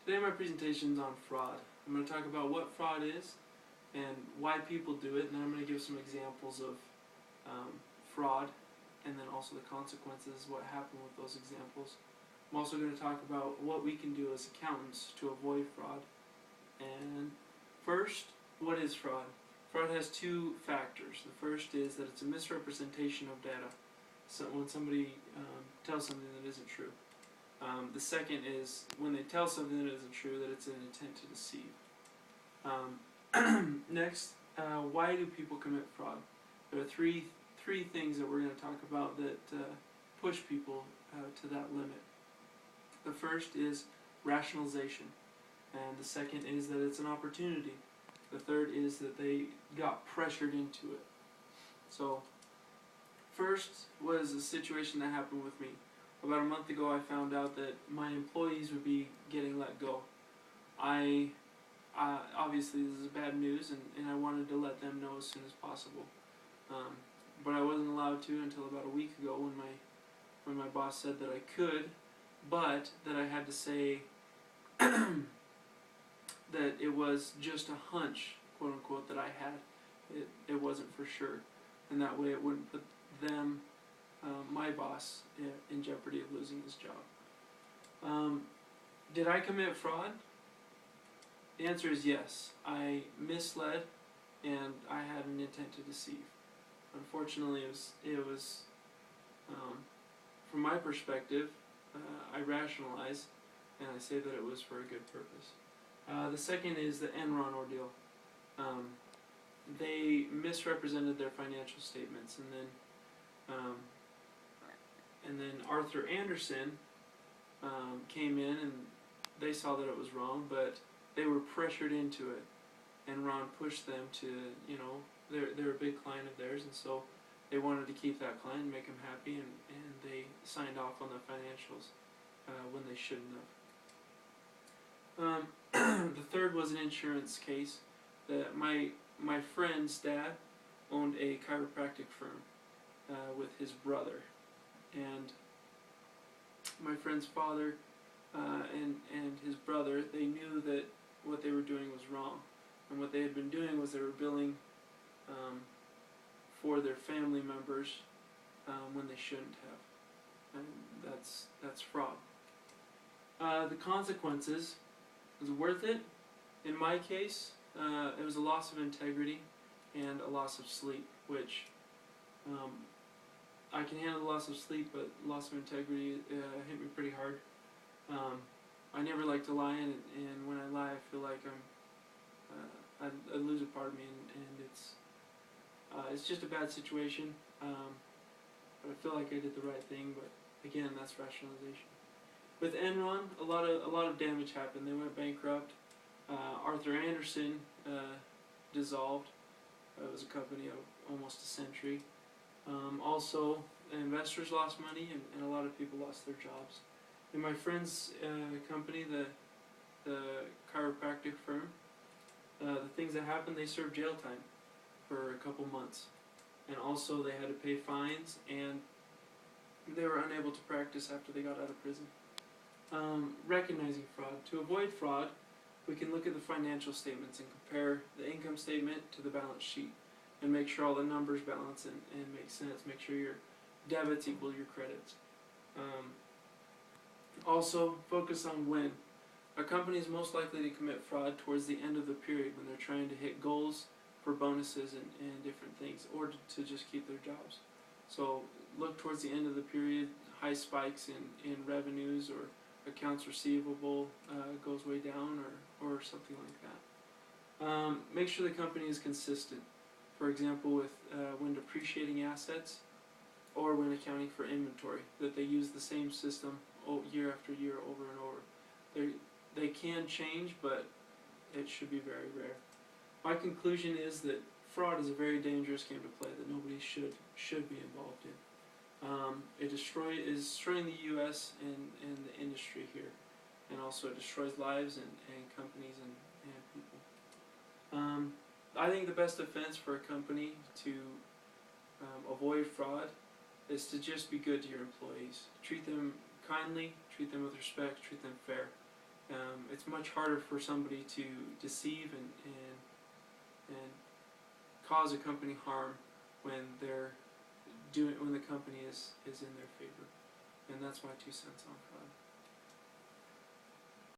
Today my presentation is on fraud. I'm going to talk about what fraud is and why people do it, and then I'm going to give some examples of fraud and then also the consequences, what happened with those examples. I'm also going to talk about what we can do as accountants to avoid fraud. And first, what is fraud? Fraud has two factors. The first is that it's a misrepresentation of data. So when somebody tells something that isn't true. The second is when they tell something that isn't true, that it's an intent to deceive. Next, why do people commit fraud? There are three things that we're going to talk about that push people to that limit. The first is rationalization, and the second is that it's an opportunity. The third is that they got pressured into it. So, first was a situation that happened with me. About a month ago I found out that my employees would be getting let go. Obviously this is bad news, and I wanted to let them know as soon as possible. But I wasn't allowed to until about a week ago when my boss said that I could, but that I had to say that it was just a hunch, quote unquote, that I had. It wasn't for sure, and that way it wouldn't put them, my boss, in jeopardy of losing his job. Did I commit fraud? The answer is yes. I misled, and I had an intent to deceive. Unfortunately, it was from my perspective, I rationalize, and I say that it was for a good purpose. The second is the Enron ordeal. They misrepresented their financial statements, and then Arthur Andersen came in, and they saw that it was wrong, but they were pressured into it. Enron pushed them to, they're a big client of theirs, and so they wanted to keep that client and make him happy, and they signed off on the financials when they shouldn't have. The third was an insurance case. That my friend's dad owned a chiropractic firm with his brother, and my friend's father and his brother, they knew that what they were doing was wrong, and what they had been doing was they were billing for their family members when they shouldn't have, and that's fraud. The consequences, was it worth it? In my case, it was a loss of integrity and a loss of sleep, which I can handle the loss of sleep, but loss of integrity hit me pretty hard. I never like to lie, and when I lie, I feel like I lose a part of me, and it's just a bad situation. But I feel like I did the right thing. But again, that's rationalization. With Enron, a lot of damage happened. They went bankrupt. Arthur Andersen dissolved. It was a company of almost a century. Also, investors lost money, and a lot of people lost their jobs. In my friend's company, the chiropractic firm, the things that happened, they served jail time for a couple months. And also they had to pay fines, and they were unable to practice after they got out of prison. Recognizing fraud. To avoid fraud, we can look at the financial statements and compare the income statement to the balance sheet and make sure all the numbers balance and make sense. Make sure your debits equal your credits. Also, focus on when. A company is most likely to commit fraud towards the end of the period when they're trying to hit goals for bonuses and different things, or to just keep their jobs. So look towards the end of the period, high spikes in revenues, or accounts receivable goes way down, or something like that. Make sure the company is consistent. For example, with when depreciating assets or when accounting for inventory, that they use the same system year after year, over and over. They can change, but it should be very rare. My conclusion is that fraud is a very dangerous game to play that nobody should be involved in. It is destroying the U.S. and the industry here, and also it destroys lives and companies and people. I think the best defense for a company to avoid fraud is to just be good to your employees. Treat them kindly, treat them with respect, treat them fair. it's much harder for somebody to deceive and cause a company harm when when the company is in their favor. And that's my 2 cents on fraud.